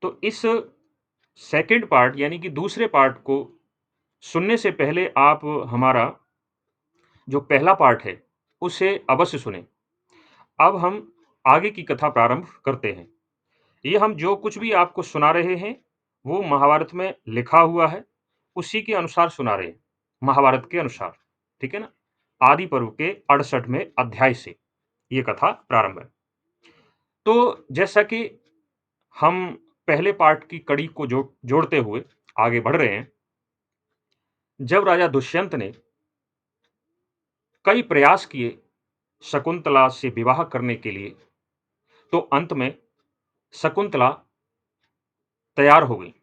तो इस second part यानी कि दूसरे पार्ट को सुनने से पहले आप हमारा जो पहला पार्ट है, उसे अवश्य सुनें। अब हम आगे की कथा प्रारंभ करते हैं। ये हम जो कुछ भी आपको सुना रहे हैं, वो महाभारत में लिखा हुआ है, उसी के अनुसार सुना रहे हैं, महाभारत के अनुसार, ठीक है ना? आदि पर्व के 68वें अध्याय से ये कथा प्रारंभ है। तो जैसा कि हम पहले पार्ट की कड़ी को जोड़ते हुए आगे बढ़ रहे हैं, जब राजा दुष्यंत ने कई प्रयास किए शकुंतला से विवाह करने के लिए, तो अंत में शकुंतला तैयार हो गई।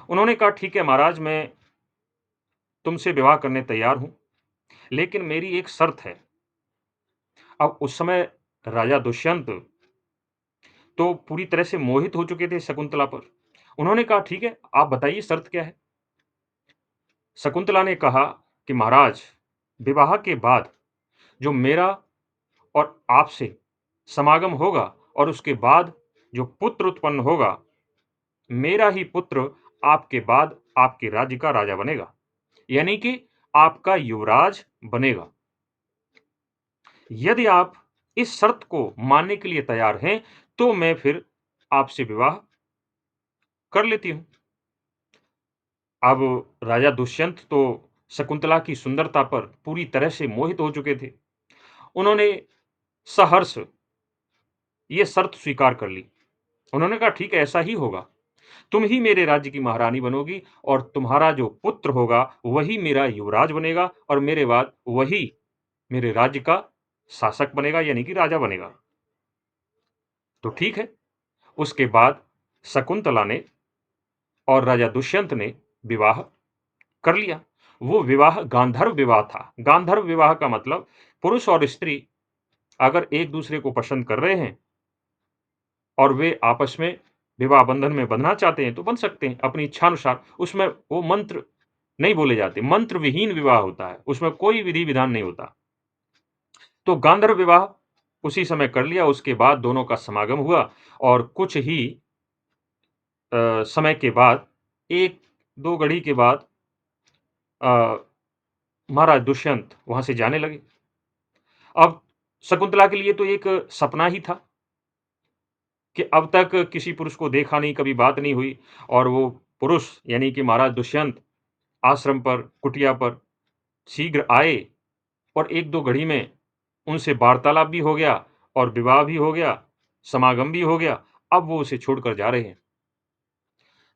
उन्होंने कहा, ठीक है महाराज, मैं तुमसे विवाह करने तैयार हूं, लेकिन मेरी एक शर्त है। अब उस समय राजा दुष्यंत तो पूरी तरह से मोहित हो चुके थे शकुंतला पर। उन्होंने कहा, ठीक है, आप बताइए शर्त क्या है? शकुंतला ने कहा कि महाराज, विवाह के बाद जो मेरा और आपसे समागम होगा और उसके बाद जो पुत्र उत्पन्न होगा, मेरा ही पुत्र आपके बाद आपके राज्य का राजा बनेगा, यानी कि आपका युवराज बनेगा। यदि आप इस शर्त को मानने के लिए तैयार हैं, तो मैं फिर आपसे विवाह कर लेती हूं। अब राजा दुष्यंत तो शकुंतला की सुंदरता पर पूरी तरह से मोहित हो चुके थे। उन्होंने सहर्ष ये शर्त स्वीकार कर ली। उन्होंने कहा, ठीक है, ऐसा ही होगा। तुम ही मेरे राज्य की महारानी बनोगी और तुम्हारा जो पुत्र होगा वही मेरा युवराज बनेगा और मेरे बाद वही मेरे राज्य का शासक बनेगा, यानी कि राजा बनेगा। तो ठीक है। उसके बाद शकुंतला ने और राजा दुष्यंत ने विवाह कर लिया। वो विवाह गांधर्व विवाह था। गांधर्व विवाह का मतलब पुरुष और स्त्री अगर एक दूसरे को पसंद कर रहे हैं और वे आपस में विवाह बंधन में बंधना चाहते हैं, तो बंध सकते हैं अपनी इच्छानुसार। उसमें वो मंत्र नहीं बोले जाते, मंत्र विहीन विवाह होता है, उसमें कोई विधि विधान नहीं होता। तो गांधर्व विवाह उसी समय कर लिया। उसके बाद दोनों का समागम हुआ और कुछ ही समय के बाद, 1-2 घड़ी के बाद अ, महाराज दुष्यंत वहां से जाने लगे। अब शकुंतला के लिए तो एक सपना ही था कि अब तक किसी पुरुष को देखा नहीं, कभी बात नहीं हुई, और वो पुरुष यानी कि महाराज दुष्यंत आश्रम पर, कुटिया पर शीघ्र आए और 1-2 घड़ी में उनसे वार्तालाप भी हो गया और विवाह भी हो गया, समागम भी हो गया। अब वो उसे छोड़कर जा रहे हैं।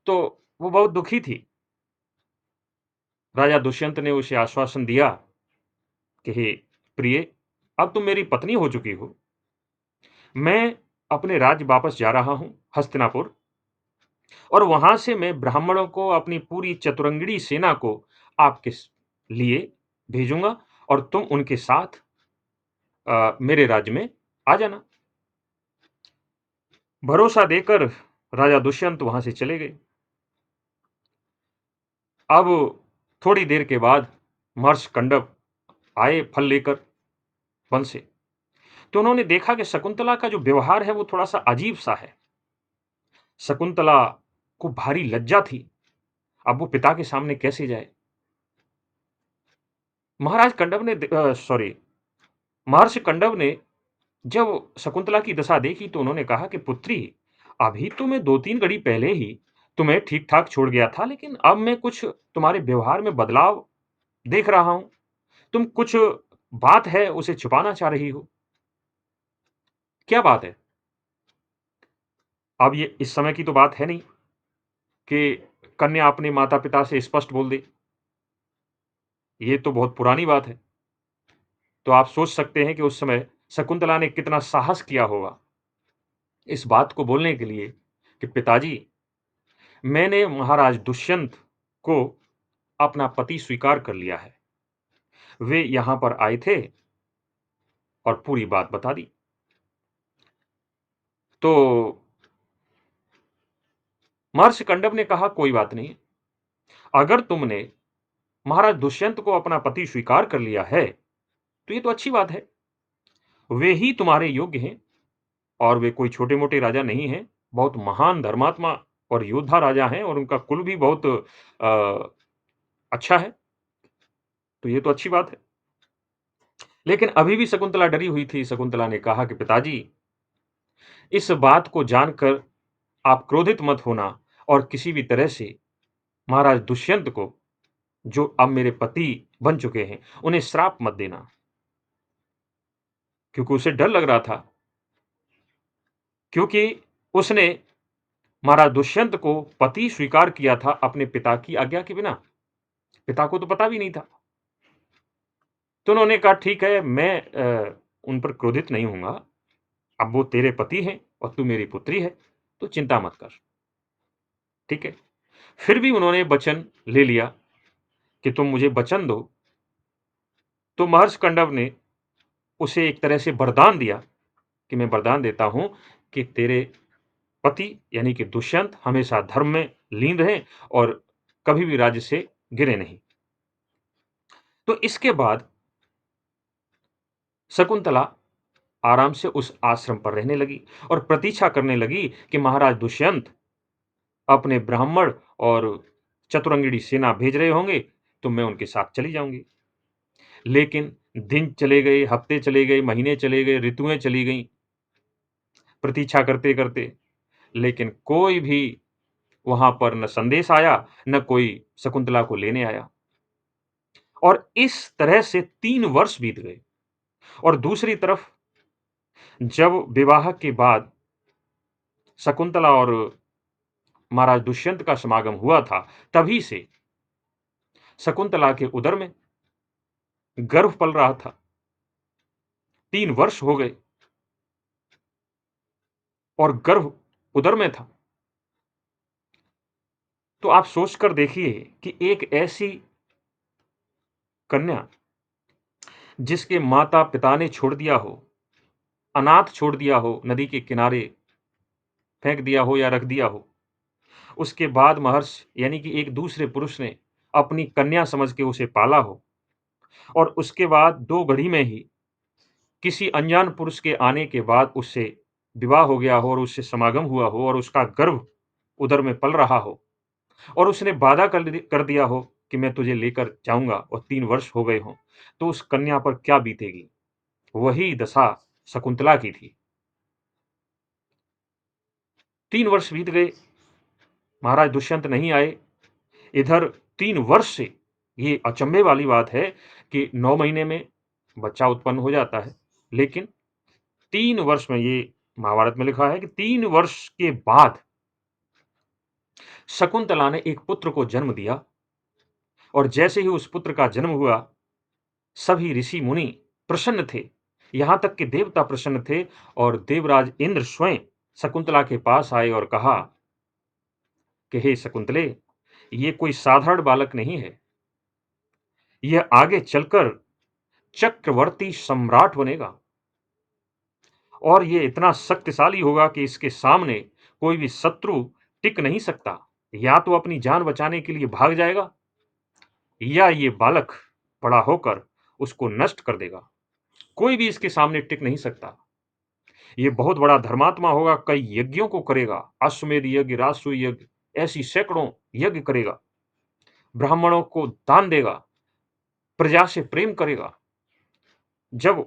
तो वो बहुत दुखी थी। राजा दुष्यंत ने उसे आश्वासन दिया कि हे प्रिय, अब तुम मेरी पत्नी हो चुकी हो। मैं अपने राज्य वापस जा रहा हूं, हस्तिनापुर, और वहां से मैं ब्राह्मणों को, अपनी पूरी चतुरंगिणी सेना को आपके लिए भेजूंगा और तुम उनके साथ मेरे राज्य में आ जाना। भरोसा देकर राजा दुष्यंत वहां से चले गए। अब थोड़ी देर के बाद महर्षि कंडव आए फल लेकर वन से। तो उन्होंने देखा कि शकुंतला का जो व्यवहार है वो थोड़ा-सा अजीब-सा है। शकुंतला को भारी लज्जा थी। अब वो पिता के सामने कैसे जाए? महाराज कंडव ने सॉरी महर्षि कंडव ने जब शकुंतला की दशा देखी तो उन्होंने कहा कि पुत्री, अभी तो मैं 2-3 घड़ी पहले ही तुम्हें ठीक-ठाक छोड़ गया था, लेकिन अब मैं कुछ तुम्हारे व्यवहार में बदलाव देख रहा हूं। तुम कुछ बात है उसे छुपाना चाह रही हो। क्या बात है? अब ये इस समय की तो बात है नहीं कि कन्या अपने माता-पिता से स्पष्ट बोल दे। ये तो बहुत पुरानी बात है। तो आप सोच सकते हैं कि उस समय शकुंतला ने कितना साहस किया होगा इस बात को बोलने के लिए कि पिताजी, मैंने महाराज दुष्यंत को अपना पति स्वीकार कर लिया है। वे यहां पर आए थे और पूरी बात बता दी। तो महर्षि कंडव ने कहा, कोई बात नहीं। अगर तुमने महाराज दुष्यंत को अपना पति स्वीकार कर लिया है, तो ये तो अच्छी बात है। वे ही तुम्हारे योग्य हैं और वे कोई छोटे-मोटे राजा नहीं हैं, बहुत महान धर्मात्मा और योद्धा राजा हैं और उनका कुल भी बहुत अच्छा है, तो ये तो अच्छी बात है। लेकिन अभी भी शकुंतला डरी हुई थी। शकुंतला ने कहा कि पिताजी, इस बात को जानकर आप क्रोधित मत होना और किसी भी तरह से महाराज दुष्यंत को, जो अब मेरे पति बन चुके हैं, उन्हें श्राप मत देना। क्योंकि उसे डर लग रहा था, क्योंकि उसने महाराज दुष्यंत को पति स्वीकार किया था अपने पिता की आज्ञा के बिना। पिता को तो पता भी नहीं था। तो उन्होंने कहा ठीक है, मैं उन पर क्रोधित नहीं होऊँगा। अब वो तेरे पति हैं और तू मेरी पुत्री है, तो चिंता मत कर। ठीक है? फिर भी उन्होंने वचन ले लिया कि तुम मुझे वचन दो। तो महर्षि कण्व ने उसे एक तरह से वरदान दिया कि मैं वरदान देता हूँ कि तेरे पति यानी कि दुष्यंत हमेशा धर्म में लीन रहें और कभी भी राज्य से गिरे नहीं। तो इसके बाद शकुंतला आराम से उस आश्रम पर रहने लगी और प्रतीक्षा करने लगी कि महाराज दुष्यंत अपने ब्राह्मण और चतुरंगिणी सेना भेज रहे होंगे, तो मैं उनके साथ चली जाऊँगी। लेकिन दिन चले गए, हफ्ते चले गए, महीने चले गए, ऋतुएँ चली गईं, प्रतीक्षा करते-करते, लेकिन कोई भी वहाँ पर न संदेश आया, न कोई शकुंतला को लेने आया। और इस तरह से 3 वर्ष बीत गए और दूसरी तरफ जब विवाह के बाद शकुंतला और महाराज दुष्यंत का समागम हुआ था, तभी से शकुंतला के उदर में गर्भ पल रहा था। 3 वर्ष हो गए और गर्भ उदर में था। तो आप सोचकर देखिए कि एक ऐसी कन्या जिसके माता-पिता ने छोड़ दिया हो, अनाथ छोड़ दिया हो, नदी के किनारे फेंक दिया हो या रख दिया हो, उसके बाद महर्षि यानी कि एक दूसरे पुरुष ने अपनी कन्या समझ के उसे पाला हो और उसके बाद 2 घड़ी में ही किसी अनजान पुरुष के आने के बाद उससे विवाह हो गया हो और उससे समागम हुआ हो और उसका गर्भ उदर में पल रहा हो और उसने वादा कर दिया हो कि मैं तुझे लेकर जाऊँगा और 3 वर्ष हो गए हों, तो उस कन्या पर क्या बीतेगी? वही दशा शकुंतला की थी। 3 वर्ष बीत गए, महाराज दुष्यंत नहीं आए। इधर 3 वर्ष से ये अचंभे वाली बात है कि 9 महीने में बच्चा उत्पन्न हो जाता है। लेकिन 3 वर्ष में, ये महाभारत में लिखा है कि 3 वर्ष के बाद शकुंतला ने एक पुत्र को जन्म दिया और जैसे ही उस पुत्र का जन्म हुआ, सभी ऋषि मुनि प्रसन्न थे। यहाँ तक कि देवता प्रसन्न थे और देवराज इंद्र स्वयं शकुंतला के पास आए और कहा कि हे शकुंतले, ये कोई साधारण बालक नहीं है। यह आगे चलकर चक्रवर्ती सम्राट बनेगा और ये इतना शक्तिशाली होगा कि इसके सामने कोई भी शत्रु टिक नहीं सकता। या तो अपनी जान बचाने के लिए भाग जाएगा या ये बालक बड़ा होकर उसको नष्ट कर देगा। कोई भी इसके सामने टिक नहीं सकता। ये बहुत बड़ा धर्मात्मा होगा, कई यज्ञों को करेगा, अश्वमेध यज्ञ, राजसूय यज्ञ, ऐसी सैकड़ों यज्ञ करेगा, ब्राह्मणों को दान देगा, प्रजा से प्रेम करेगा। जब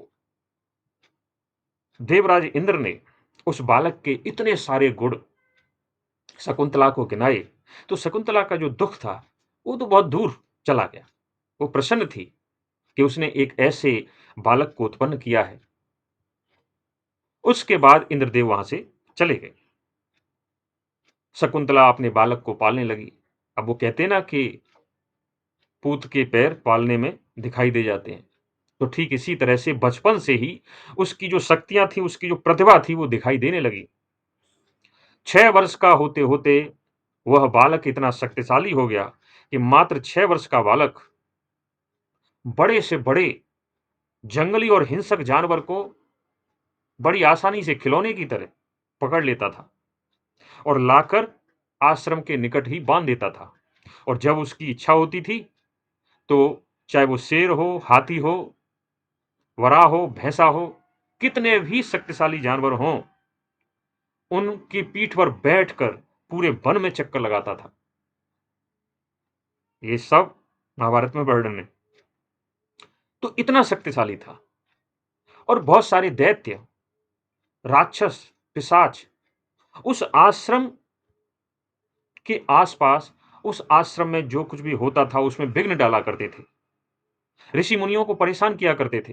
देवराज इंद्र ने उस बालक के इतने सारे गुण शकुंतला को गिनाए, तो शकुंतला का जो दुःख था, वो तो बहुत दूर चला गया। वो प्रसन्न थी कि उसने एक ऐसे बालक को उत्पन्न किया है। उसके बाद इंद्रदेव वहां से चले गए। शकुंतला अपने बालक को पालने लगी। अब वो कहते हैं ना कि पूत के पैर पालने में दिखाई दे जाते हैं। तो ठीक इसी तरह से बचपन से ही उसकी जो शक्तियाँ थी, उसकी जो प्रतिभा थी, वो दिखाई देने लगी। 6 वर्ष का होते-होते वह बालक इतना शक्तिशाली हो गया कि मात्र 6 वर्ष का बालक बड़े से बड़े जंगली और हिंसक जानवर को बड़ी आसानी से खिलौने की तरह पकड़ लेता था और लाकर आश्रम के निकट ही बाँध देता था। और जब उसकी इच्छा होती थी, तो चाहे वो शेर हो, हाथी हो, वराह हो, भैंसा हो, कितने भी शक्तिशाली जानवर हों, उनकी पीठ पर बैठकर पूरे वन में चक्कर लगाता था। ये सब महाभारत में वर्णन है। तो इतना शक्तिशाली था और बहुत सारे दैत्य, राक्षस, पिशाच उस आश्रम के आस-पास, उस आश्रम में जो कुछ भी होता था उसमें विघ्न डाला करते थे। ऋषि मुनियों को परेशान किया करते थे।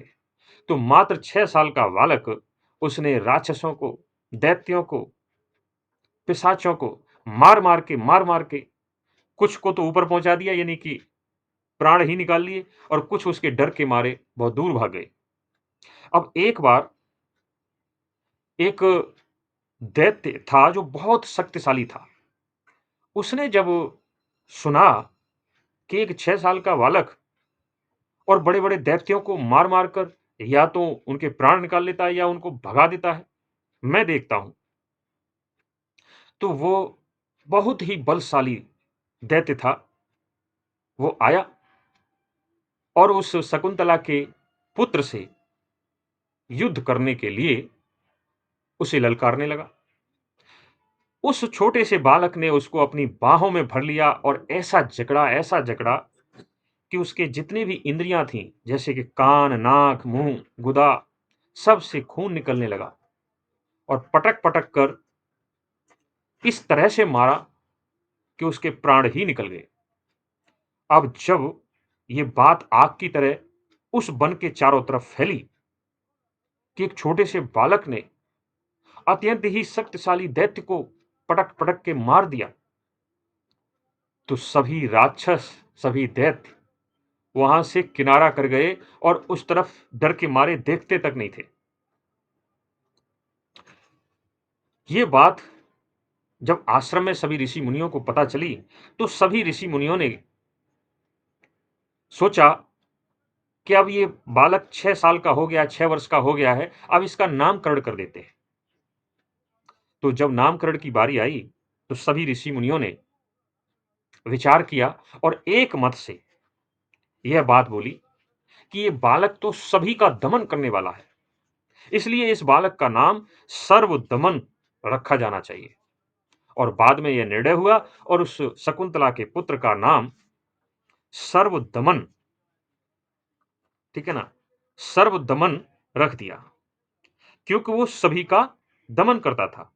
तो मात्र 6 साल का बालक उसने राक्षसों को, दैत्यों को, पिशाचों को मार-मार के कुछ को तो ऊपर पहुँचा दिया यानी कि प्राण ही निकाल लिए और कुछ उसके डर के मारे बहुत दूर भाग गए। अब एक बार एक दैत्य था जो बहुत शक्तिशाली था। उसने जब सुना कि एक 6 साल का बालक और बड़े-बड़े दैत्यों को मार-मार कर या तो उनके प्राण निकाल लेता है या उनको भगा देता है, मैं देखता हूँ। तो वो बहुत ही बलशाली दैत्य था। वो आया और उस शकुंतला के पुत्र से युद्ध करने के लिए उसे ललकारने लगा। उस छोटे से बालक ने उसको अपनी बाहों में भर लिया और ऐसा जकड़ा कि उसके जितनी भी इंद्रियाँ थीं, जैसे कि कान, नाक, मुँह, गुदा, सब से खून निकलने लगा और पटक-पटक कर इस तरह से मारा कि उसके प्राण ही निकल गए। अब जब ये बात आग की तरह उस वन के चारों तरफ फैली कि एक छोटे से बालक ने अत्यंत ही शक्तिशाली दैत्य को पटक-पटक के मार दिया, तो सभी राक्षस, सभी दैत्य वहां से किनारा कर गए और उस तरफ डर के मारे देखते तक नहीं थे। ये बात जब आश्रम में सभी ऋषि मुनियों को पता चली, तो सभी ऋषि मुनियों ने सोचा कि अब ये बालक 6 साल का हो गया, 6 वर्ष का हो गया है, अब इसका नामकरण कर देते हैं। तो जब नामकरण की बारी आई, तो सभी ऋषि मुनियों ने विचार किया और एक मत से यह बात बोली कि ये बालक तो सभी का दमन करने वाला है, इसलिए इस बालक का नाम सर्वदमन रखा जाना चाहिए। और बाद में यह निर्णय हुआ और उस शकुंतला के पुत्र का नाम सर्वदमन, ठीक है ना? सर्वदमन रख दिया, क्योंकि वो सभी का दमन करता था।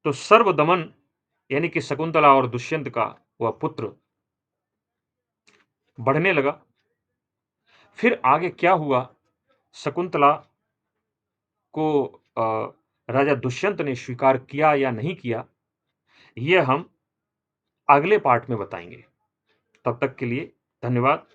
तो सर्वदमन यानी कि शकुंतला और दुष्यंत का वह पुत्र बढ़ने लगा। फिर आगे क्या हुआ, शकुंतला को राजा दुष्यंत ने स्वीकार किया या नहीं किया, ये हम अगले पार्ट में बताएँगे। तब तक के लिए धन्यवाद।